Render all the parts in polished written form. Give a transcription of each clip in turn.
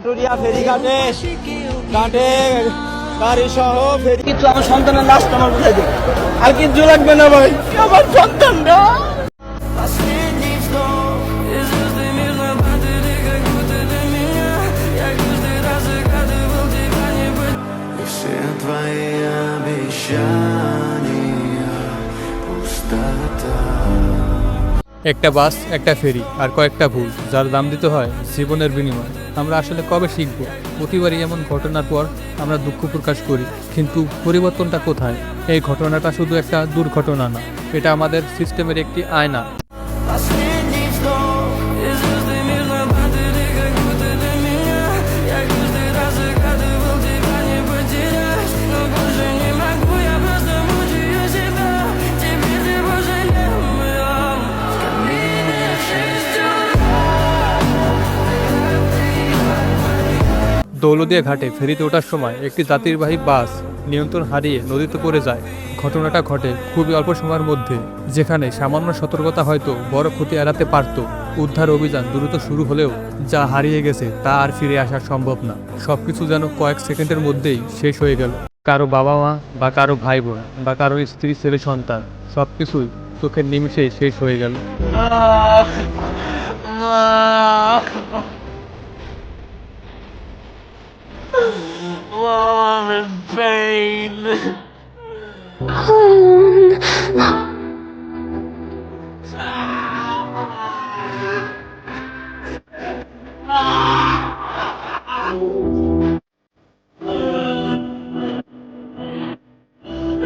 পাটুরিয়া ফেরিঘাটে ঘাটে গাড়ি সহ ফেরি কিছু আমার সন্তানের লাশটা আমার কোথায় দেবে? আর কিচ্ছু লাগবে না ভাই, আমার সন্তানটা। একটা বাস, একটা ফেরি আর কয়েকটা ভুল, যার দাম দিতে হয় জীবনের বিনিময়ে। আমরা আসলে কবে শিখব? প্রতিবারই এমন ঘটনার পর আমরা দুঃখ প্রকাশ করি, কিন্তু পরিবর্তনটা কোথায়? এই ঘটনাটা শুধু একটা দুর্ঘটনা না, এটা আমাদের সিস্টেমের একটি আয়না। দৌলদিয়া ঘাটে ফেরিতে ওঠার সময় একটি যাত্রীবাহী বাস নিয়ন্ত্রণ হারিয়ে নদীতে পড়ে যায়। ঘটনাটা ঘটে খুবই অল্প সময়ের মধ্যে, যেখানে সামান্য সতর্কতা হয়তো বড় ক্ষতি এড়াতে পারত। উদ্ধার অভিযান দ্রুত শুরু হলেও যা হারিয়ে গেছে তা আর ফিরে আসা সম্ভব না। সবকিছু যেন কয়েক সেকেন্ডের মধ্যেই শেষ হয়ে গেল। কারো বাবা মা বা কারো ভাই বোন বা কারো স্ত্রী ছেলে সন্তান, সবকিছুই চোখের নিমিষেই শেষ হয়ে গেল। I'm in pain.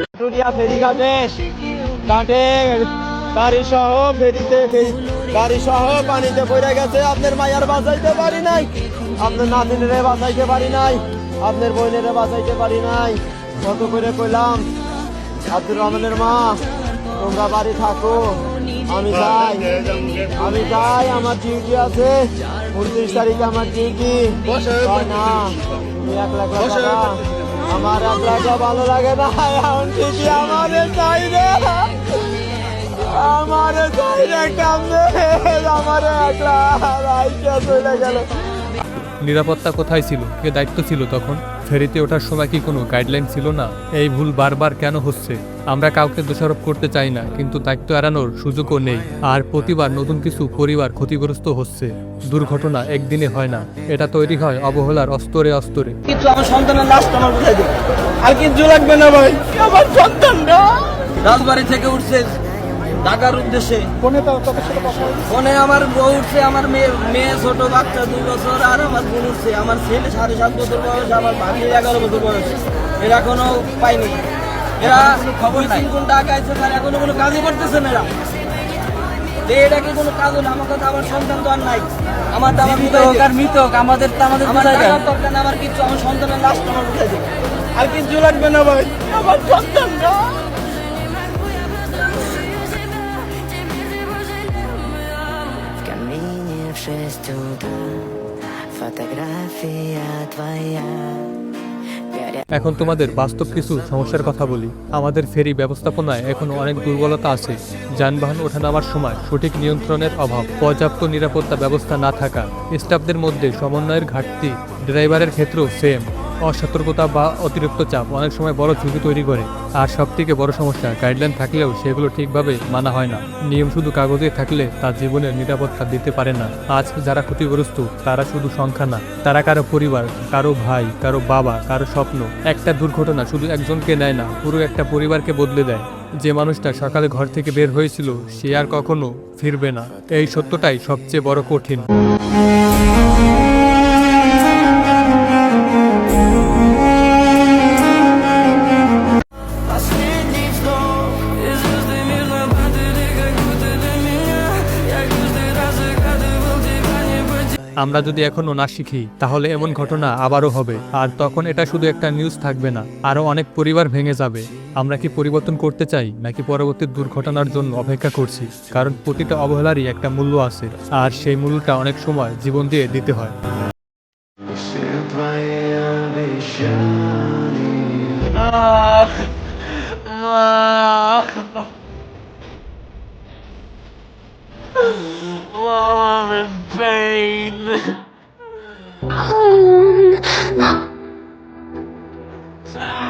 পাটুরিয়া ফেরিঘাটে ঘাটে গাড়ি সহ গাড়ি সহ পানিতে পড়ে গেছে। আপনার মায়ার বাঁচাইতে পারি নাই, আপনার নাতিনেরে বাঁচাইতে পারি নাই, আপনার বোনেরে বাঁচাইতে পারি নাই। কত করে কইলাম আব্দুর রহমানের মা, তোমরা বাড়ি থাকো, আমি যাই, আমার ডিউটি আছে, 29 তারিখে আমার ডিউটি। না তুমি একলা একলা, আমার একলা ভালো লাগে না, এখন ঠিকই আমারে চাই রে, আমারে চাই রে, কামনে আমারে একলা রাইতে চলে গেল। নিরাপত্তা কোথায় ছিল? কে দায়িত্ব ছিল তখন? ফেরিতে ওঠার সময় কি কোনো গাইডলাইন ছিল না? এই ভুল বারবার কেন হচ্ছে? আমরা কাউকে দোষারোপ করতে চাই না, কিন্তু দায়িত্ব এড়ানোর সুযোগও নেই। আর প্রতিবার নতুন কিছু পরিবার ক্ষতিগ্রস্ত হচ্ছে। দুর্ঘটনা একদিনে হয় না, এটা তৈরি হয় অবহেলার অস্তরে অস্তরে। কিছু আমার সন্তানের লাশটা আমার কোথায় দেবে? আর কিচ্ছু লাগবে না ভাই, আমার সন্তানটা। রাজবাড়ি থেকে উঠছে ঢাকার উদ্দেশ্যে, ফোনে আমার বউ উঠছে, আমার মেয়ে ছোট বাচ্চা 2 বছর, আর আমার বোন উঠছে, আমার ছেলে 7.5 বছর বয়স, আমার ভাগ্নি 11 বছর বয়স। এরা এখনো পাইনি, এরা খবর 3 ঘন্টা আগে আছে, তার এখনো কোনো কাজই করতেছে না এরা। এটা কি কোনো কাজ হলো? আমার কথা, আমার সন্তান তো আর নাই, আমার দাম মৃত আমাদের দরকার না, আমার কিছু, আমার সন্তানের লাশটা আমার কোথায় দেবে? আর কিচ্ছু লাগবে না ভাই, আমার সন্তানটা। В 6 утра фотография твоя. এখন তোমাদের বাস্তব কিছু সমস্যার কথা বলি। আমাদের ফেরি ব্যবস্থাপনায় এখনো অনেক দুর্বলতা আছে। যানবাহন ওঠানামার সময় সঠিক নিয়ন্ত্রণের অভাব, পর্যাপ্ত নিরাপত্তা ব্যবস্থা না থাকা, স্টাফদের মধ্যে সমন্বয়ের ঘাটতি, ড্রাইভারের ক্ষেত্রেও সেম। অসতর্কতা বা অতিরিক্ত চাপ অনেক সময় বড় ঝুঁকি তৈরি করে। আর সবথেকে বড় সমস্যা, গাইডলাইন থাকলেও সেগুলো ঠিকভাবে মানা হয় না। নিয়ম শুধু কাগজে থাকলে তা জীবনের নিরাপত্তা দিতে পারে না। আজ যারা ক্ষতিগ্রস্ত তারা শুধু সংখ্যা না, তারা কারো পরিবার, কারো ভাই, কারো বাবা, কারো স্বপ্ন। একটা দুর্ঘটনা শুধু একজনকে নেয় না, পুরো একটা পরিবারকে বদলে দেয়। যে মানুষটা সকালে ঘর থেকে বের হয়েছিল সে আর কখনো ফিরবে না। এই সত্যটাই সবচেয়ে বড় কঠিন। আমরা যদি এখনো না শিখি তাহলে এমন ঘটনা আবারও হবে, আর তখন এটা শুধু একটা নিউজ থাকবে না, আরো অনেক পরিবার ভেঙে যাবে। আমরা কি পরিবর্তন করতে চাই, নাকি পরবর্তী দুর্ঘটনার জন্য অপেক্ষা করছি? কারণ প্রতিটা অবহেলারই একটা মূল্য আছে, আর সেই মূল্যটা অনেক সময় জীবন দিয়ে দিতে হয়। I'm in pain. Bye.